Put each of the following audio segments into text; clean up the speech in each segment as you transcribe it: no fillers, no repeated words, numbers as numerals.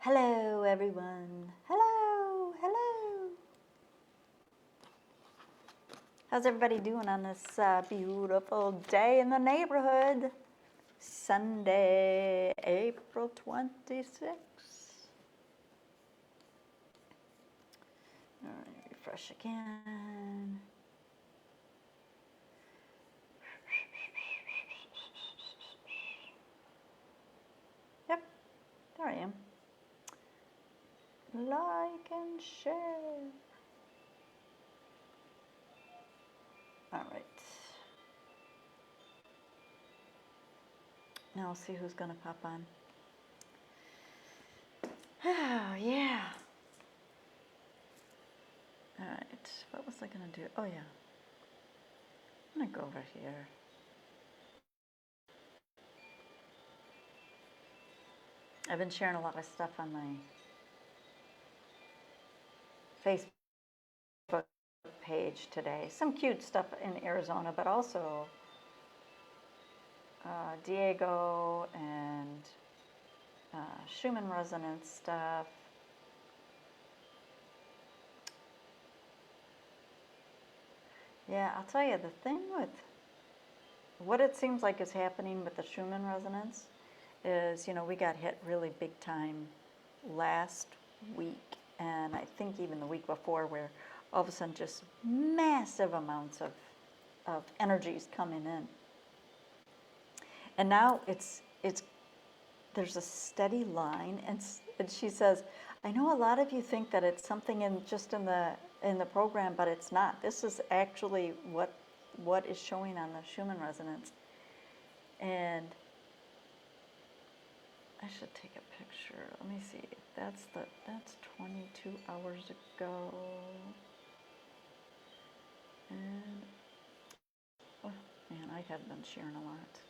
Hello, everyone. Hello, hello. How's everybody doing on this beautiful day in the neighborhood? Sunday, April 26th. All right, refresh again. Yep, there I am. Like and share. All right. Now we'll see who's going to pop on. Oh, yeah. All right. What was I going to do? Oh, yeah. I'm going to go over here. I've been sharing a lot of stuff on my Facebook page today. Some cute stuff in Arizona, but also Diego and Schumann resonance stuff. Yeah, I'll tell you, the thing with what it seems like is happening with the Schumann resonance is, we got hit really big time last week, and I think even the week before, where all of a sudden just massive amounts of energies coming in. And now there's a steady line, and she says, I know a lot of you think that it's something in the program, but it's not. This is actually what is showing on the Schumann resonance. And I should take a picture. Let me see. That's 22 hours ago. And oh man, I have been sharing a lot.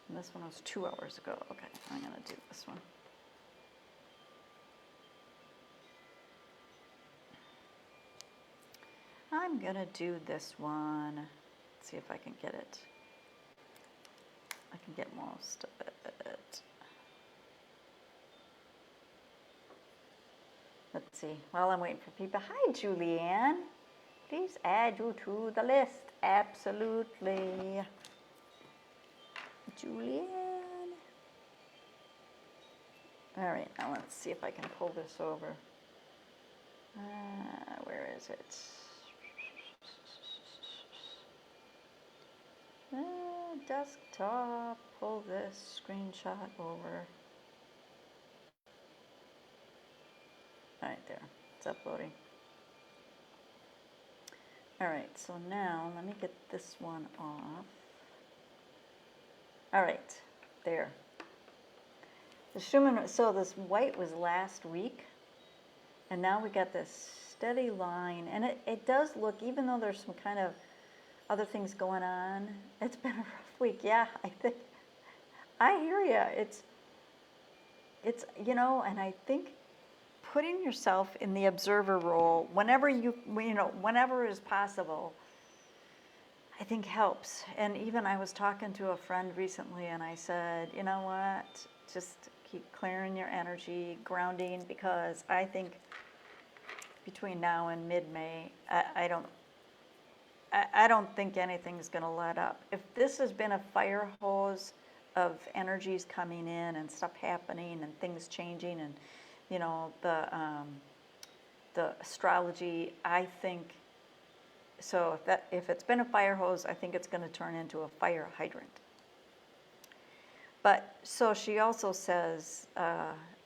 And this one was 2 hours ago. Okay, I'm gonna do this one. I'm gonna do this one. Let's see if I can get it. I can get most of it. Let's see. While I'm waiting for people. Hi, Julianne. Please add you to the list. Absolutely. Julianne. All right, now let's see if I can pull this over. Where is it? Desktop, pull this screenshot over. All right, there, it's uploading. All right, so now let me get this one off. All right, there. The Schumann, so this white was last week, and now we got this steady line, and it does look, even though there's some kind of other things going on, it's been a rough week. Yeah, I hear you. It's and I think putting yourself in the observer role whenever whenever is possible, I think helps. And even I was talking to a friend recently, and I said, you know what, just keep clearing your energy, grounding, because I think between now and mid-May, I don't think anything's going to let up. If this has been a fire hose of energies coming in and stuff happening and things changing, and the astrology, I think so. If it's been a fire hose, I think it's going to turn into a fire hydrant. But so she also says,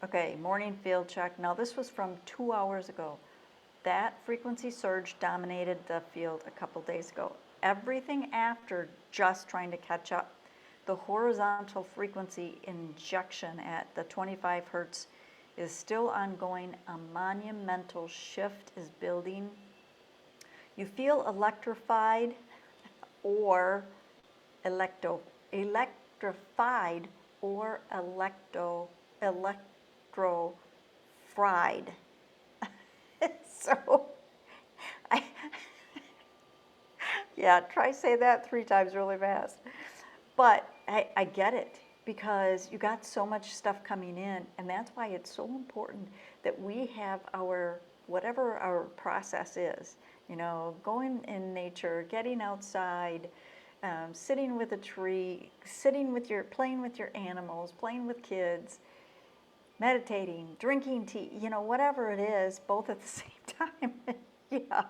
okay, morning field check. Now this was from 2 hours ago. That frequency surge dominated the field a couple days ago. Everything after just trying to catch up. The horizontal frequency injection at the 25 hertz is still ongoing. A monumental shift is building. You feel electrified or electrified or electro-fried. So, yeah, try say that 3 times really fast. But I get it, because you got so much stuff coming in, and that's why it's so important that we have our, whatever our process is, you know, going in nature, getting outside, sitting with a tree, playing with your animals, playing with kids, meditating, drinking tea, you know, whatever it is, both at the same time. Yeah.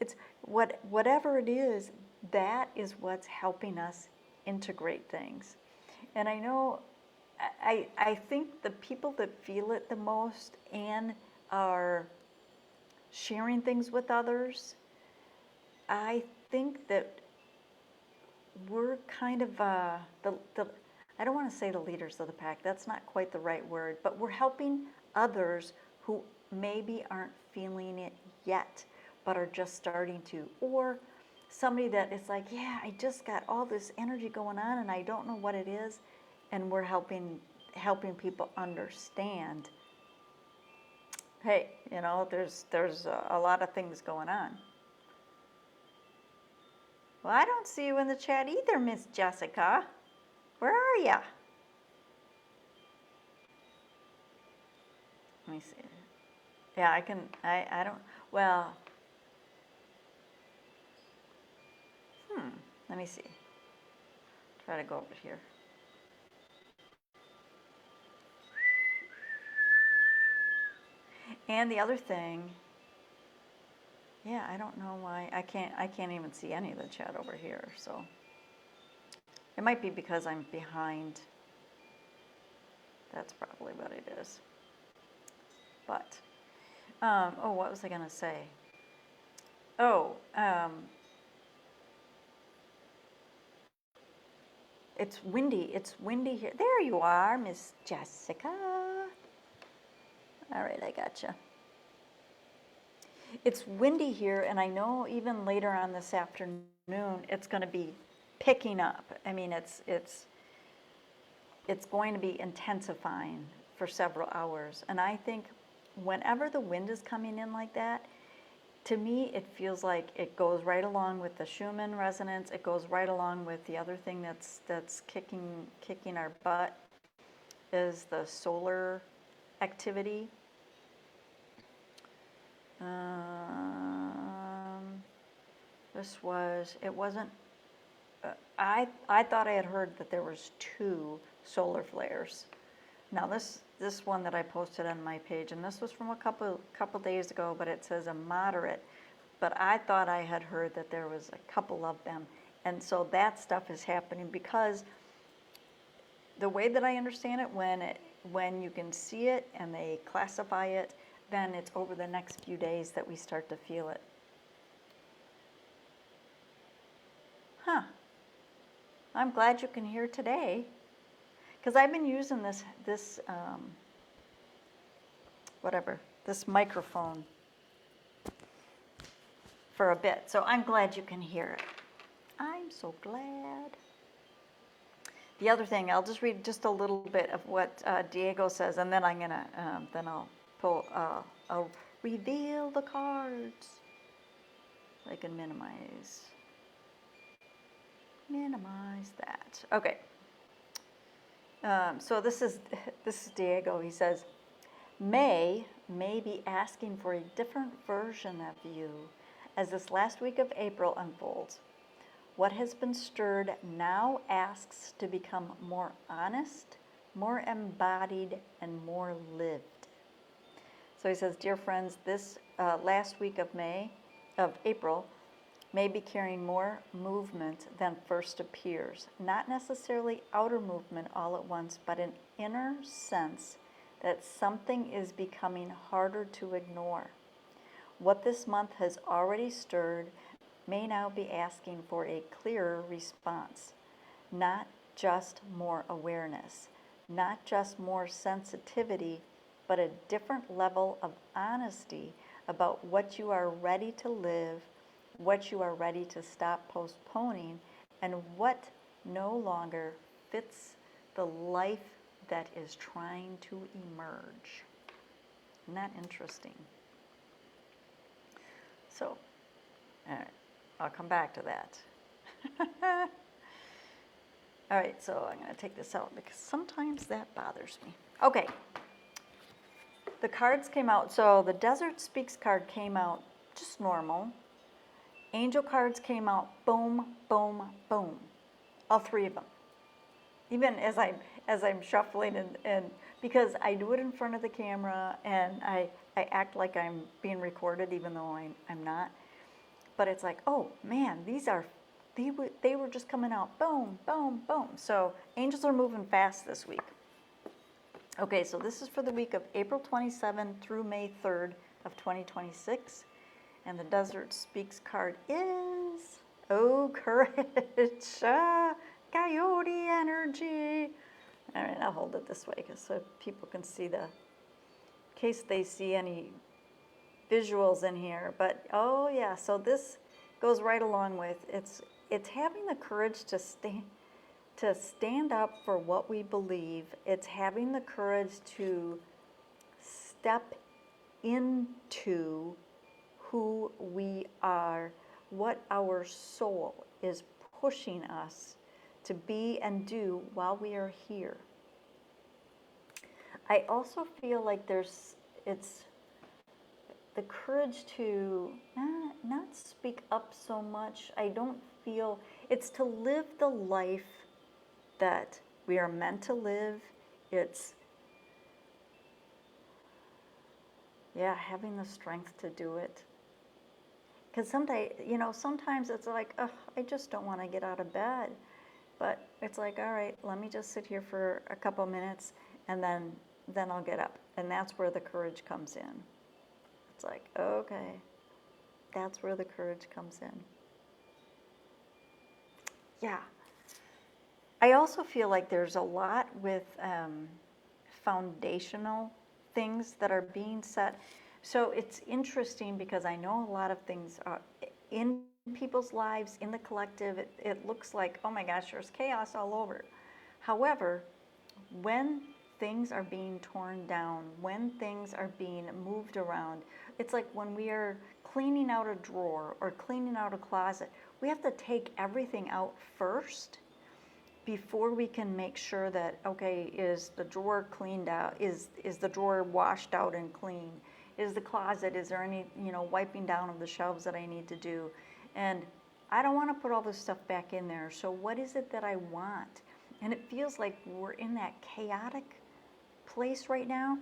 It's whatever it is, that is what's helping us integrate things. And I know, I think the people that feel it the most and are sharing things with others, I think that we're kind of I don't want to say the leaders of the pack, that's not quite the right word, but we're helping others who maybe aren't feeling it yet, but are just starting to. Or somebody that is like, yeah, I just got all this energy going on and I don't know what it is. And we're helping people understand, hey, you know, there's a lot of things going on. Well, I don't see you in the chat either, Miss Jessica. Where are you? Let me see. Yeah, I don't, well, let me see. Try to go over here. And the other thing, yeah, I don't know why, I can't even see any of the chat over here, so. It might be because I'm behind. That's probably what it is. But, oh, what was I going to say? Oh, it's windy. It's windy here. There you are, Miss Jessica. All right, I gotcha. It's windy here, and I know even later on this afternoon, it's going to be picking up. I mean, it's going to be intensifying for several hours. And I think whenever the wind is coming in like that, to me, it feels like it goes right along with the Schumann resonance. It goes right along with the other thing that's kicking our butt is the solar activity. It wasn't, I thought I had heard that there was 2 solar flares. Now this one that I posted on my page, and this was from a couple days ago, but it says a moderate. But I thought I had heard that there was a couple of them. And so that stuff is happening because the way that I understand it, when you can see it and they classify it, then it's over the next few days that we start to feel it. Huh. I'm glad you can hear today, because I've been using this this microphone for a bit, so I'm glad you can hear it. I'm so glad. The other thing, I'll just read just a little bit of what Diego says, and then I'm gonna then I'll reveal the cards. I can minimize that. Okay. So this is Diego. He says, May be asking for a different version of you as this last week of April unfolds. What has been stirred now asks to become more honest, more embodied, and more lived. So he says, dear friends, this last week of April, may be carrying more movement than first appears. Not necessarily outer movement all at once, but an inner sense that something is becoming harder to ignore. What this month has already stirred may now be asking for a clearer response. Not just more awareness, not just more sensitivity, but a different level of honesty about what you are ready to live, what you are ready to stop postponing, and what no longer fits the life that is trying to emerge. Isn't that interesting? So, all right, I'll come back to that. All right, so I'm going to take this out because sometimes that bothers me. Okay. The cards came out. So the Desert Speaks card came out just normal. Angel cards came out boom, boom, boom. All three of them. Even as I'm shuffling and because I do it in front of the camera and I act like I'm being recorded even though I'm not. But it's like, oh man, they were just coming out boom, boom, boom. So angels are moving fast this week. Okay, so this is for the week of April 27 through May 3rd of 2026. And the Desert Speaks card is, oh, courage, coyote energy. All right, I'll hold it this way so people can see in case they see any visuals in here. But, oh yeah, so this goes right along with, it's having the courage to stand up for what we believe. It's having the courage to step into who we are, what our soul is pushing us to be and do while we are here. I also feel like it's the courage to not speak up so much. I don't feel, it's to live the life that we are meant to live. It's, yeah, having the strength to do it. Because sometimes it's like, oh, I just don't want to get out of bed. But it's like, all right, let me just sit here for a couple minutes and then I'll get up. And that's where the courage comes in. It's like, okay, that's where the courage comes in. Yeah. I also feel like there's a lot with foundational things that are being set. So it's interesting because I know a lot of things are in people's lives, in the collective, it looks like, oh my gosh, there's chaos all over. However, when things are being torn down, when things are being moved around, it's like when we are cleaning out a drawer or cleaning out a closet, we have to take everything out first before we can make sure that, okay, is the drawer cleaned out? Is the drawer washed out and clean? Is the closet, is there any, wiping down of the shelves that I need to do? And I don't want to put all this stuff back in there. So what is it that I want? And it feels like we're in that chaotic place right now,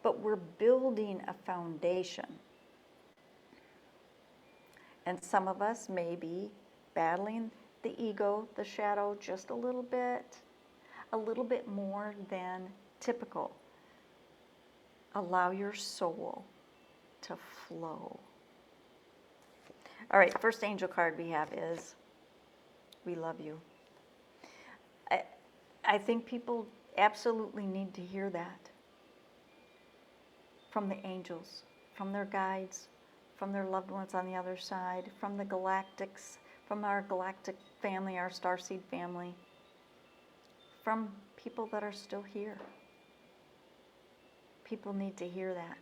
but we're building a foundation. And some of us may be battling the ego, the shadow, just a little bit more than typical. Allow your soul to flow. All right, first angel card we have is, we love you. I think people absolutely need to hear that from the angels, from their guides, from their loved ones on the other side, from the galactics, from our galactic family, our starseed family, from people that are still here. People need to hear that.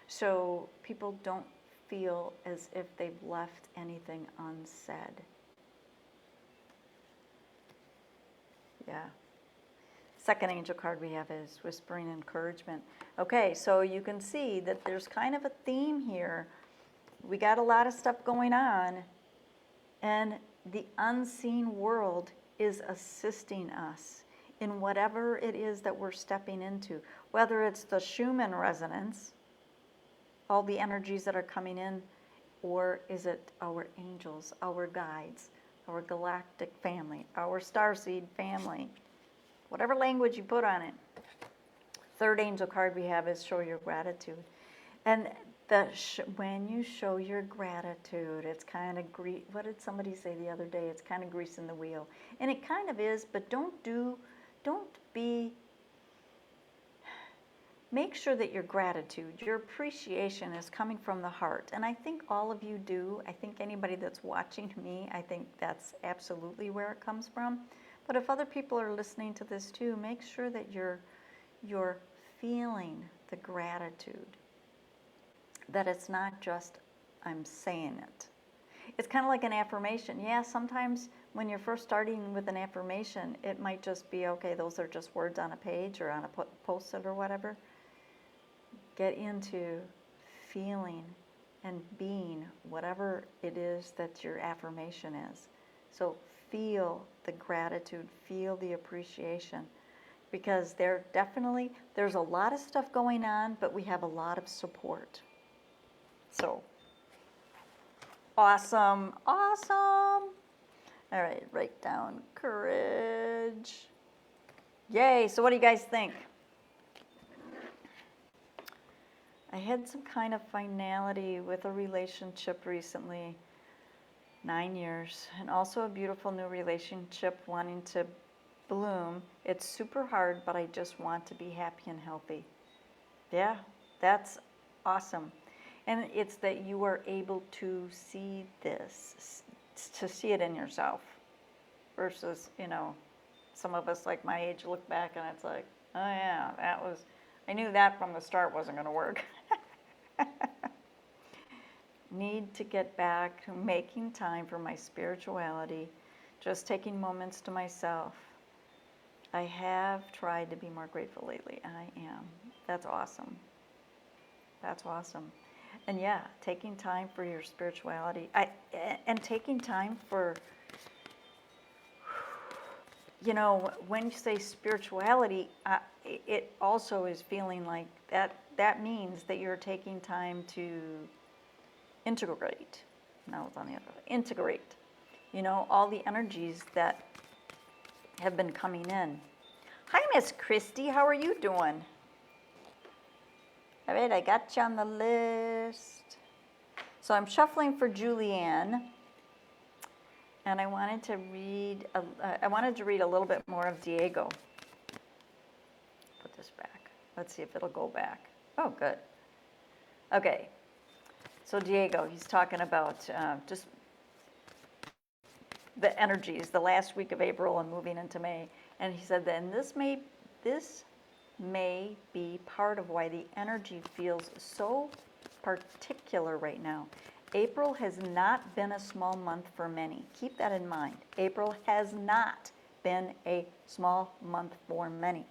So people don't feel as if they've left anything unsaid. Yeah. Second angel card we have is whispering encouragement. Okay, so you can see that there's kind of a theme here. We got a lot of stuff going on, and the unseen world is assisting us in whatever it is that we're stepping into, whether it's the Schumann resonance, all the energies that are coming in, or is it our angels, our guides, our galactic family, our starseed family, whatever language you put on it. Third angel card we have is show your gratitude. And when you show your gratitude, it's kind of, what did somebody say the other day? It's kind of greasing the wheel. And it kind of is, but make sure that your gratitude, your appreciation is coming from the heart. And I think all of you do. I think anybody that's watching me, I think that's absolutely where it comes from. But if other people are listening to this too, make sure that you're feeling the gratitude. That it's not just, I'm saying it. It's kind of like an affirmation. Yeah, sometimes when you're first starting with an affirmation, it might just be, okay, those are just words on a page or on a post-it or whatever. Get into feeling and being whatever it is that your affirmation is. So feel the gratitude, feel the appreciation, because there's a lot of stuff going on, but we have a lot of support. So, awesome, awesome. All right, write down courage. Yay, so what do you guys think? I had some kind of finality with a relationship recently, 9 years, and also a beautiful new relationship wanting to bloom. It's super hard, but I just want to be happy and healthy. Yeah, that's awesome. And it's that you are able to see this, to see it in yourself, versus, some of us like my age look back and it's like, oh yeah, I knew that from the start wasn't going to work. Need to get back to making time for my spirituality, just taking moments to myself. I have tried to be more grateful lately. I am. That's awesome. That's awesome. And yeah, taking time for your spirituality. And taking time for, when you say spirituality, it also is feeling like that means that you're taking time to integrate. Now it's on the other. Integrate. All the energies that have been coming in. Hi, Miss Christy. How are you doing? All right, I got you on the list. So I'm shuffling for Julianne, and I wanted to read a little bit more of Diego. Put this back. Let's see if it'll go back. Oh, good. Okay. So Diego, he's talking about just the energies, the last week of April and moving into May. And he said then this may be part of why the energy feels so particular right now. April has not been a small month for many. Keep that in mind. April has not been a small month for many.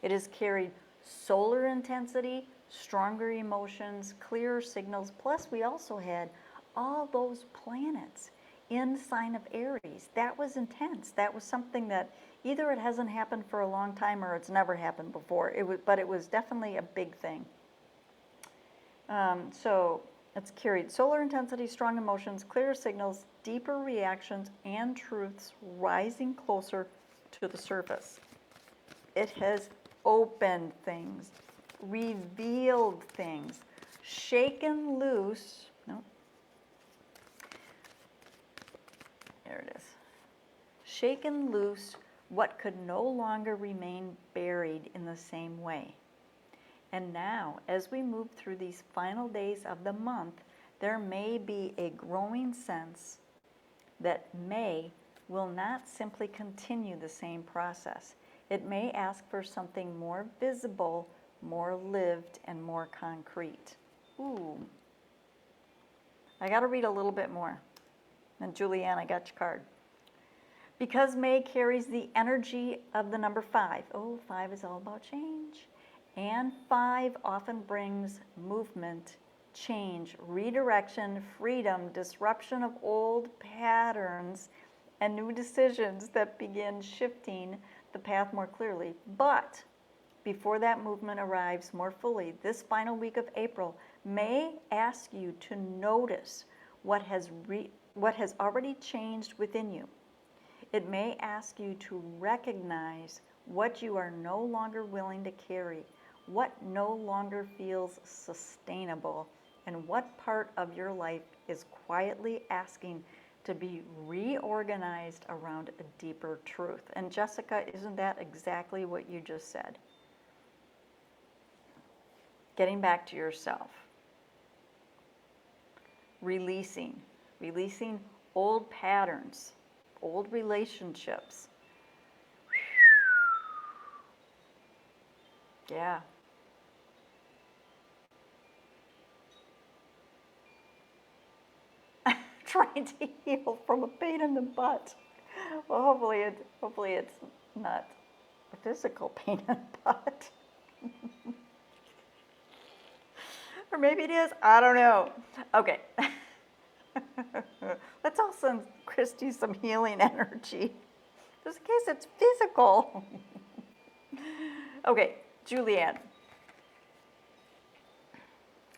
It has carried solar intensity, stronger emotions, clearer signals. Plus, we also had all those planets in the sign of Aries. That was intense. That was something that either it hasn't happened for a long time or it's never happened before. But it was definitely a big thing. So it's carried solar intensity, strong emotions, clearer signals, deeper reactions, and truths rising closer to the surface. It has opened things, revealed things, shaken loose. No. There it is. Shaken loose what could no longer remain buried in the same way. And now, as we move through these final days of the month, there may be a growing sense that May will not simply continue the same process. It may ask for something more visible, more lived, and more concrete. Ooh. I got to read a little bit more. And Julianne, I got your card. Because May carries the energy of the number 5. Oh, 5 is all about change. And 5 often brings movement, change, redirection, freedom, disruption of old patterns, and new decisions that begin shifting the path more clearly. But before that movement arrives more fully, this final week of April may ask you to notice what has already changed within you. It may ask you to recognize what you are no longer willing to carry, what no longer feels sustainable, and what part of your life is quietly asking to be reorganized around a deeper truth. And Jessica, isn't that exactly what you just said? Getting back to yourself. Releasing old patterns, old relationships. Yeah. Trying to heal from a pain in the butt. Well, hopefully it's not a physical pain in the butt. Or maybe it is. I don't know. Okay. Let's all send Christy some healing energy. Just in case it's physical. Okay, Julianne.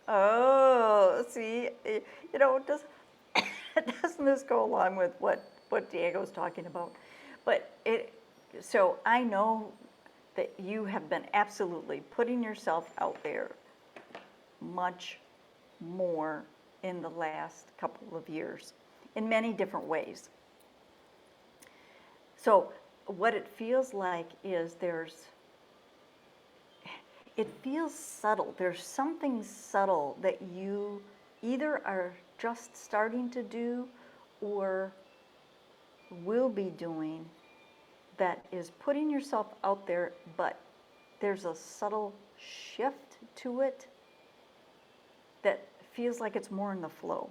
Oh, see, does, doesn't this go along with what Diego's talking about? But so I know that you have been absolutely putting yourself out there much more in the last couple of years in many different ways. So what it feels like is it feels subtle. There's something subtle that you either are just starting to do or will be doing that is putting yourself out there, but there's a subtle shift to it that feels like it's more in the flow.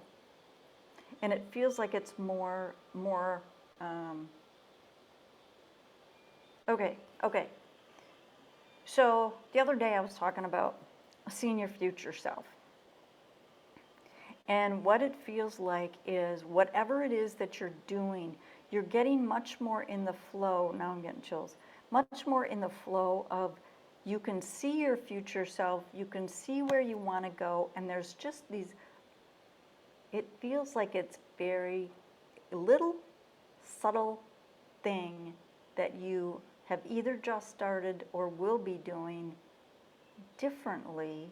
And it feels like it's more okay. So the other day I was talking about seeing your future self. And what it feels like is whatever it is that you're doing, you're getting much more in the flow. Now I'm getting chills. Much more in the flow of you can see your future self, you can see where you want to go, and there's just these, it feels like it's very little subtle thing that you have either just started or will be doing differently,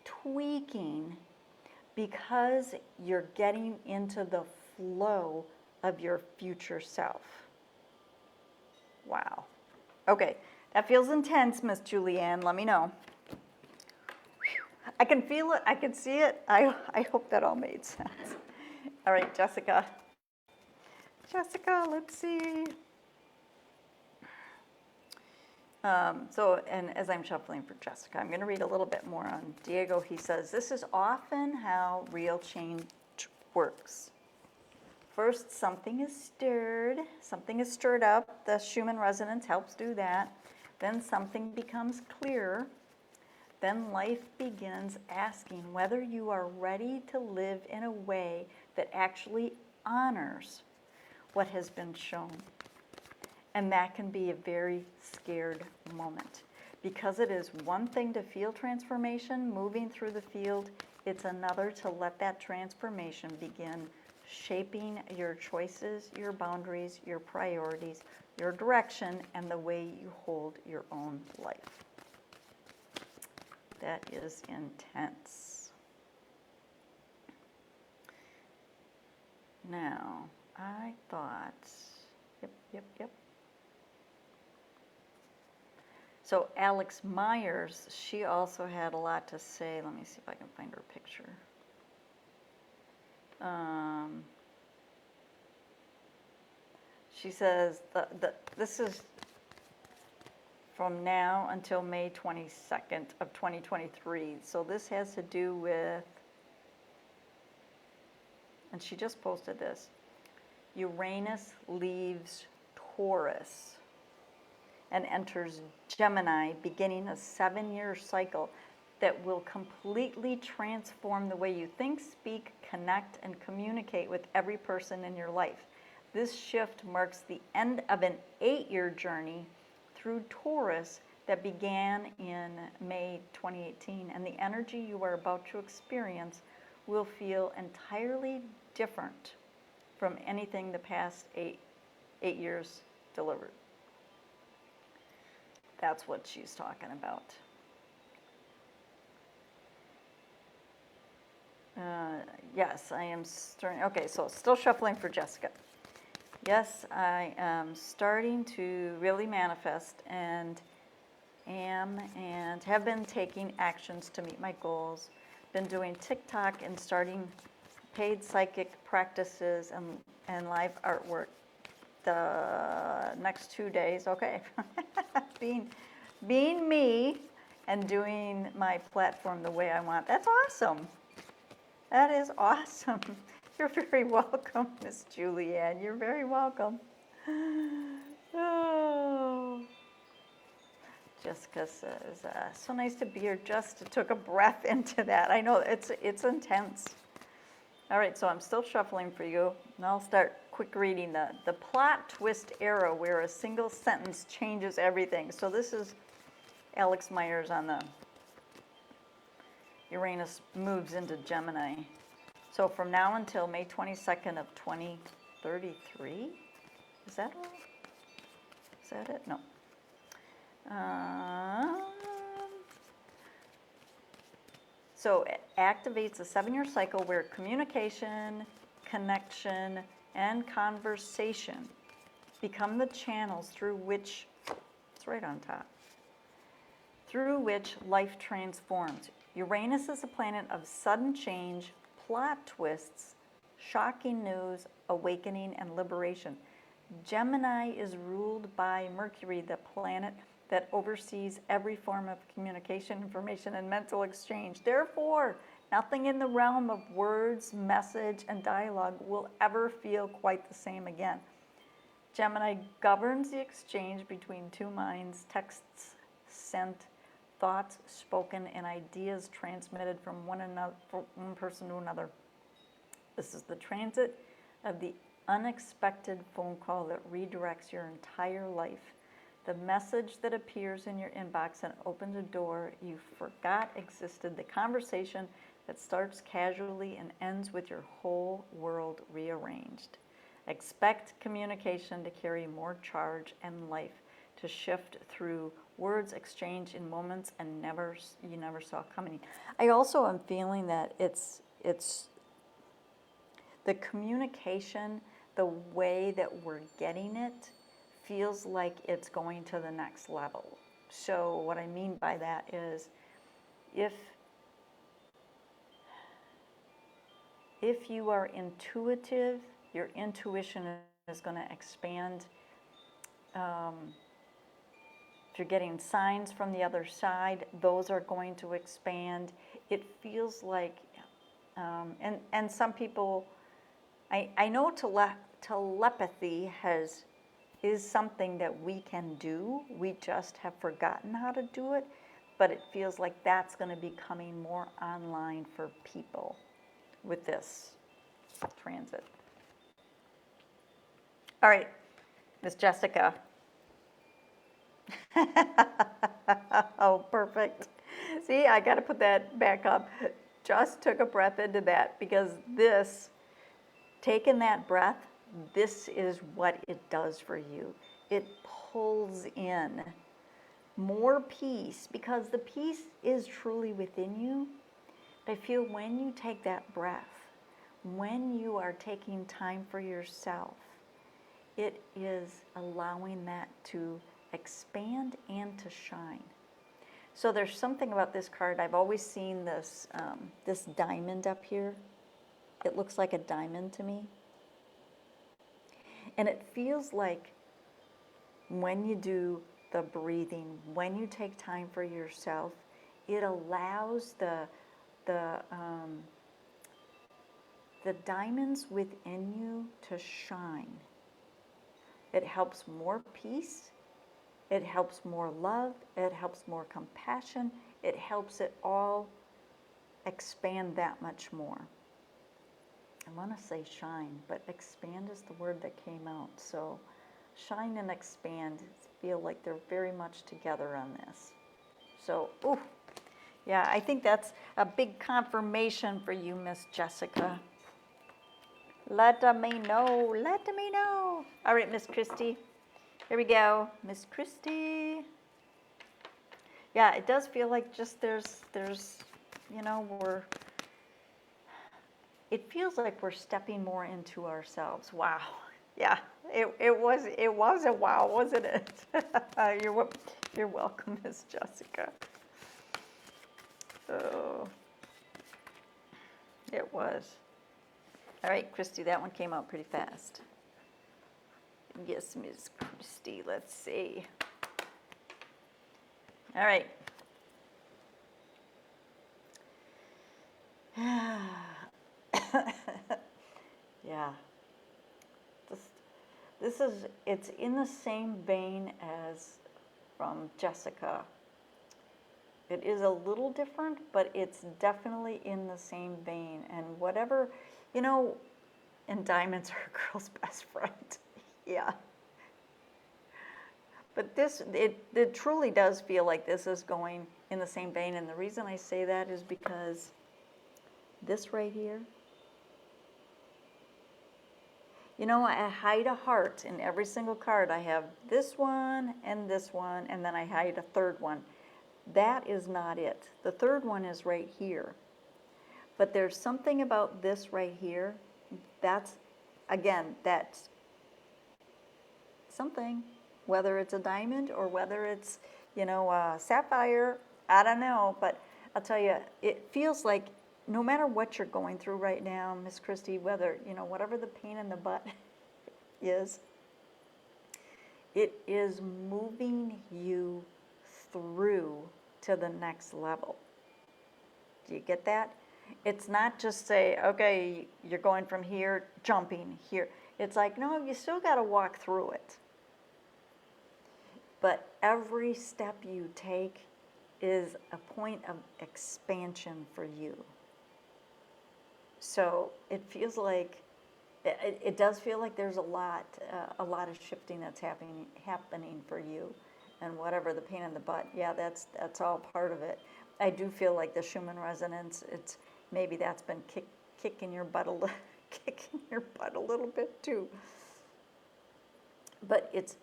tweaking, because you're getting into the flow of your future self. Wow. Okay, that feels intense, Miss Julianne. Let me know. I can feel it. I can see it. I hope that all made sense. All right, Jessica. Jessica, let's see. And as I'm shuffling for Jessica, I'm going to read a little bit more on Diego. He says, this is often how real change works. First, something is stirred up. The Schumann resonance helps do that. Then something becomes clearer. Then life begins asking whether you are ready to live in a way that actually honors what has been shown. And that can be a very scared moment, because it is one thing to feel transformation moving through the field. It's another to let that transformation begin shaping your choices, your boundaries, your priorities, your direction, and the way you hold your own life. That is intense. Now, I thought, yep. So Alex Myers, she also had a lot to say. Let me see if I can find her picture. She says, this is from now until May 22nd of 2023. So this has to do with, and she just posted this, Uranus leaves Taurus and enters Gemini, beginning a 7-year cycle that will completely transform the way you think, speak, connect, and communicate with every person in your life. This shift marks the end of an 8-year journey through Taurus that began in May 2018, and the energy you are about to experience will feel entirely different from anything the past eight years delivered. That's what she's talking about. Yes, I am starting. Okay, so still shuffling for Jessica. Yes, I am starting to really manifest and have been taking actions to meet my goals. Been doing TikTok and starting paid psychic practices and live artwork the next 2 days. Okay. being me and doing my platform the way I want. That's awesome. That is awesome. You're very welcome, Miss Julianne. You're very welcome. Oh. Jessica says, so nice to be here. Just took a breath into that. I know it's intense. All right, so I'm still shuffling for you, and I'll start quick reading the plot twist era where a single sentence changes everything. So this is Alex Myers on the Uranus moves into Gemini. So from now until May 22nd of 2033, is that all? Is that it? No. So it activates a 7-year cycle where communication, connection, and conversation become the channels through which, it's right on top, through which life transforms. Uranus is a planet of sudden change, plot twists, shocking news, awakening, and liberation. Gemini is ruled by Mercury, the planet that oversees every form of communication, information, and mental exchange. Therefore, nothing in the realm of words, message, and dialogue will ever feel quite the same again. Gemini governs the exchange between two minds, texts sent, thoughts spoken, and ideas transmitted from one person to another. This is the transit of the unexpected phone call that redirects your entire life. The message that appears in your inbox and opens a door you forgot existed. The conversation that starts casually and ends with your whole world rearranged. Expect communication to carry more charge and life, to shift through words exchanged in moments and you never saw coming. I also am feeling that it's the communication, the way that we're getting it, feels like it's going to the next level. So what I mean by that is if you are intuitive, your intuition is going to expand. If you're getting signs from the other side, those are going to expand. It feels like, and some people, I know telepathy is something that we can do. We just have forgotten how to do it, but it feels like that's going to be coming more online for people with this transit. All right, Miss Jessica. Oh, perfect. See, I got to put that back up. Just took a breath into that because this, taking that breath, this is what it does for you. It pulls in more peace because the peace is truly within you. I feel when you take that breath, when you are taking time for yourself, it is allowing that to expand and to shine. So there's something about this card. I've always seen this, this diamond up here. It looks like a diamond to me. And it feels like when you do the breathing, when you take time for yourself, it allows the diamonds within you to shine. It helps more peace. It helps more love. It helps more compassion. It helps it all expand that much more. I want to say shine, but expand is the word that came out. So shine and expand feel like they're very much together on this. So, ooh, yeah, I think that's a big confirmation for you, Miss Jessica. Let me know. Let me know. All right, Miss Christy. Here we go. Miss Christy. Yeah, it does feel like just there's, you know, it feels like we're stepping more into ourselves. Wow. Yeah, it was a wow, wasn't it? You're welcome, Miss Jessica. Oh, it was. All right, Christy, that one came out pretty fast. Yes, Miss Christy, let's see. All right. Yeah. Just it's in the same vein as from Jessica. It is a little different, but it's definitely in the same vein. And whatever, you know, and diamonds are a girl's best friend. Yeah. But it truly does feel like this is going in the same vein. And the reason I say that is because this right here, you know, I hide a heart in every single card. I have this one, and then I hide a third one. That is not it. The third one is right here. But there's something about this right here. That's, again, that's something. Whether it's a diamond or whether it's, you know, a sapphire, I don't know. But I'll tell you, it feels like no matter what you're going through right now, Miss Christie, whether, you know, whatever the pain in the butt is, it is moving you through to the next level. Do you get that? It's not just say, okay, you're going from here, jumping here. It's like, no, you still got to walk through it. But every step you take is a point of expansion for you. So it feels like, it does feel like there's a lot of shifting that's happening for you. And whatever the pain in the butt, yeah, that's all part of it. I do feel like the Schumann resonance, it's maybe that's been kicking your butt a little bit too. But it's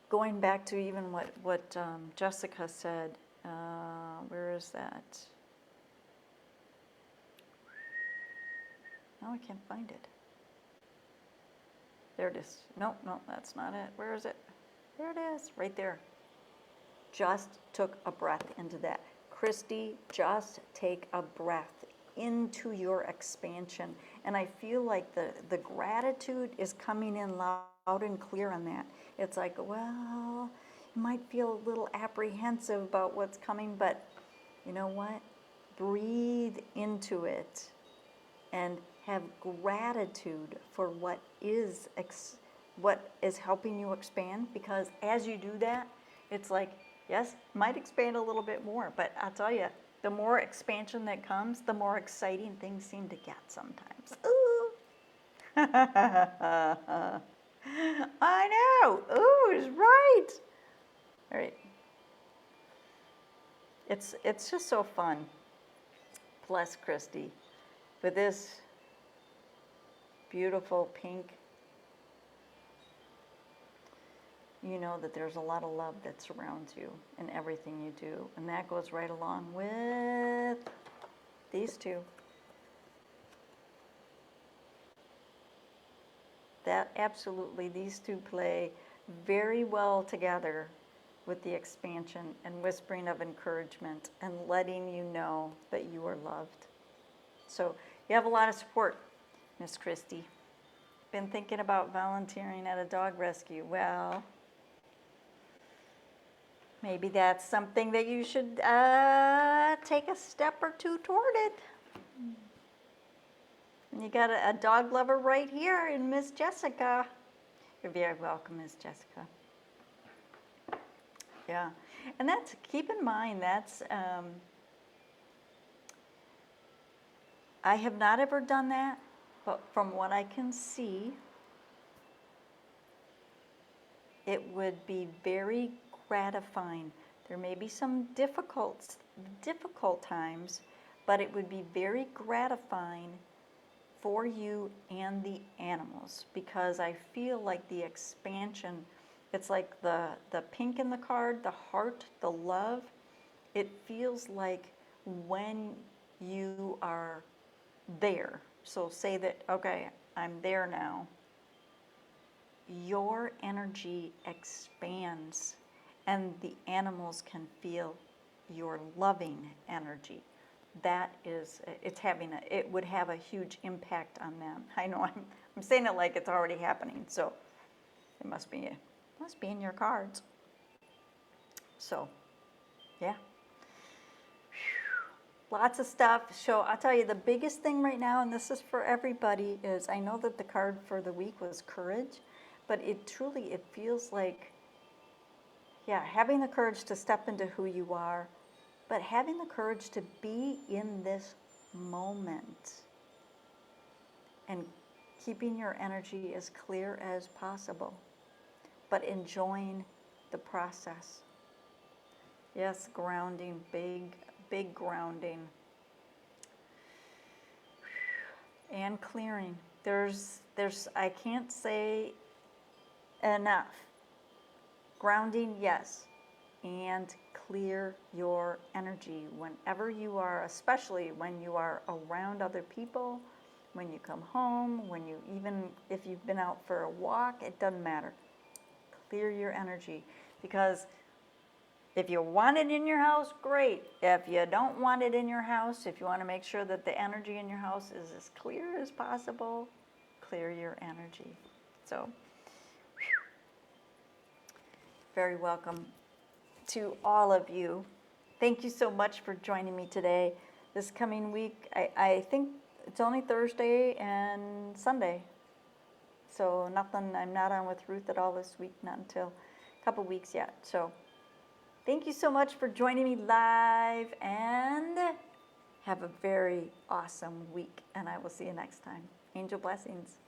going back to even what Jessica said. Where is that? No, I can't find it. There it is. No, that's not it. Where is it? There it is, right there. Just took a breath into that. Christy, just take a breath into your expansion. And I feel like the gratitude is coming in loud and clear on that. It's like, well, you might feel a little apprehensive about what's coming, but you know what? Breathe into it and have gratitude for what is helping you expand, because as you do that, it's like, yes, it might expand a little bit more, but I'll tell you, the more expansion that comes, the more exciting things seem to get sometimes. Ooh. I know. Ooh, it's right. All right. It's just so fun. Bless Christy with this beautiful pink. You know that there's a lot of love that surrounds you in everything you do. And that goes right along with these two. That absolutely, these two play very well together with the expansion and whispering of encouragement and letting you know that you are loved. So you have a lot of support, Miss Christie. Been thinking about volunteering at a dog rescue. Well, maybe that's something that you should take a step or two toward it. And you got a dog lover right here in Miss Jessica. You're very welcome, Miss Jessica. Yeah, and that's, keep in mind, that's, I have not ever done that, but from what I can see, it would be very gratifying. There may be some difficult times, but it would be very gratifying for you and the animals, because I feel like the expansion, it's like the pink in the card, the heart, the love, it feels like when you are there. So say that, okay, I'm there now. Your energy expands and the animals can feel your loving energy. That is, it would have a huge impact on them. I know I'm saying it like it's already happening, so it must be in your cards. So, yeah. Lots of stuff. So I'll tell you, the biggest thing right now, and this is for everybody, is I know that the card for the week was courage, but it truly, it feels like, yeah, having the courage to step into who you are, but having the courage to be in this moment and keeping your energy as clear as possible, but enjoying the process. Yes, grounding, big, big grounding. And clearing. I can't say enough. Grounding, yes. And clear your energy whenever you are, especially when you are around other people, when you come home, even if you've been out for a walk, it doesn't matter. Clear your energy, because if you want it in your house, great. If you don't want it in your house, if you want to make sure that the energy in your house is as clear as possible, clear your energy. So, very welcome to all of you. Thank you so much for joining me today. This coming week, I think it's only Thursday and Sunday. So I'm not on with Ruth at all this week, not until a couple weeks yet. So thank you so much for joining me live, and have a very awesome week, and I will see you next time. Angel blessings.